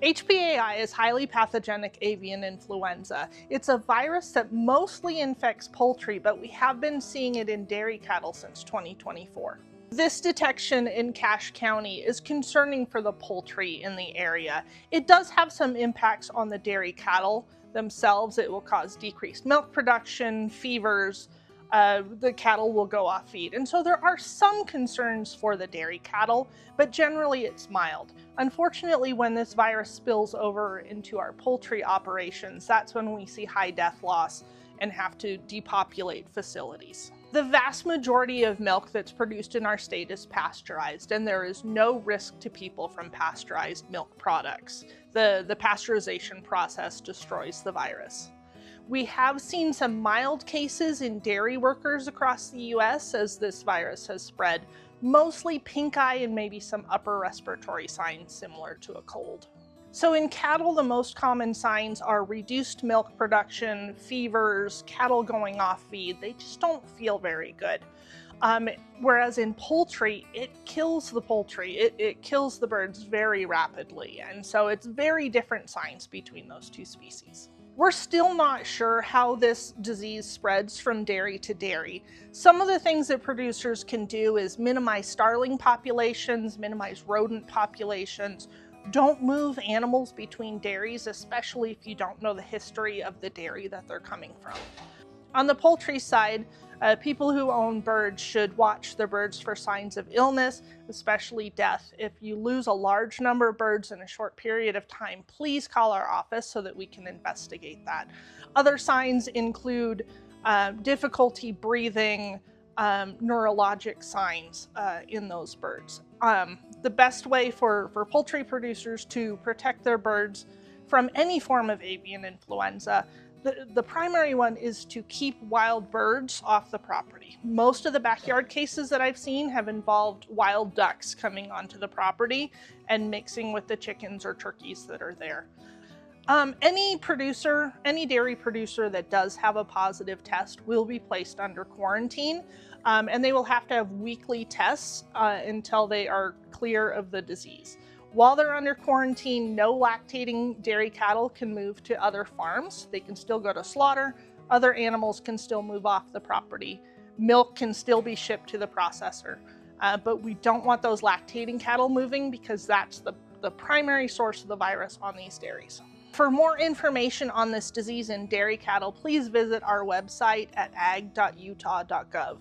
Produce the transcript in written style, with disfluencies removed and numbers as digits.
HPAI is highly pathogenic avian influenza. It's a virus that mostly infects poultry, but we have been seeing it in dairy cattle since 2024. This detection in Cache County is concerning for the poultry in the area. It does have some impacts on the dairy cattle themselves. It will cause decreased milk production, fevers, the cattle will go off feed. And so there are some concerns for the dairy cattle, but generally it's mild. Unfortunately, when this virus spills over into our poultry operations, that's when we see high death loss and have to depopulate facilities. The vast majority of milk that's produced in our state is pasteurized, and there is no risk to people from pasteurized milk products. The pasteurization process destroys the virus. We have seen some mild cases in dairy workers across the US as this virus has spread, mostly pink eye and maybe some upper respiratory signs similar to a cold. So in cattle, the most common signs are reduced milk production, fevers, cattle going off feed. They just don't feel very good. Whereas in poultry, it kills the poultry. It kills the birds very rapidly. And so it's very different signs between those two species. We're still not sure how this disease spreads from dairy to dairy. Some of the things that producers can do is minimize starling populations, minimize rodent populations. Don't move animals between dairies, especially if you don't know the history of the dairy that they're coming from. On the poultry side, people who own birds should watch their birds for signs of illness, especially death. If you lose a large number of birds in a short period of time, please call our office so that we can investigate that. Other signs include difficulty breathing, neurologic signs in those birds. The best way for poultry producers to protect their birds from any form of avian influenza, the primary one is to keep wild birds off the property. Most of the backyard cases that I've seen have involved wild ducks coming onto the property and mixing with the chickens or turkeys that are there. Any dairy producer that does have a positive test will be placed under quarantine, and they will have to have weekly tests until they are clear of the disease. While they're under quarantine, no lactating dairy cattle can move to other farms. They can still go to slaughter. Other animals can still move off the property. Milk can still be shipped to the processor. But we don't want those lactating cattle moving because that's the primary source of the virus on these dairies. For more information on this disease in dairy cattle, please visit our website at ag.utah.gov.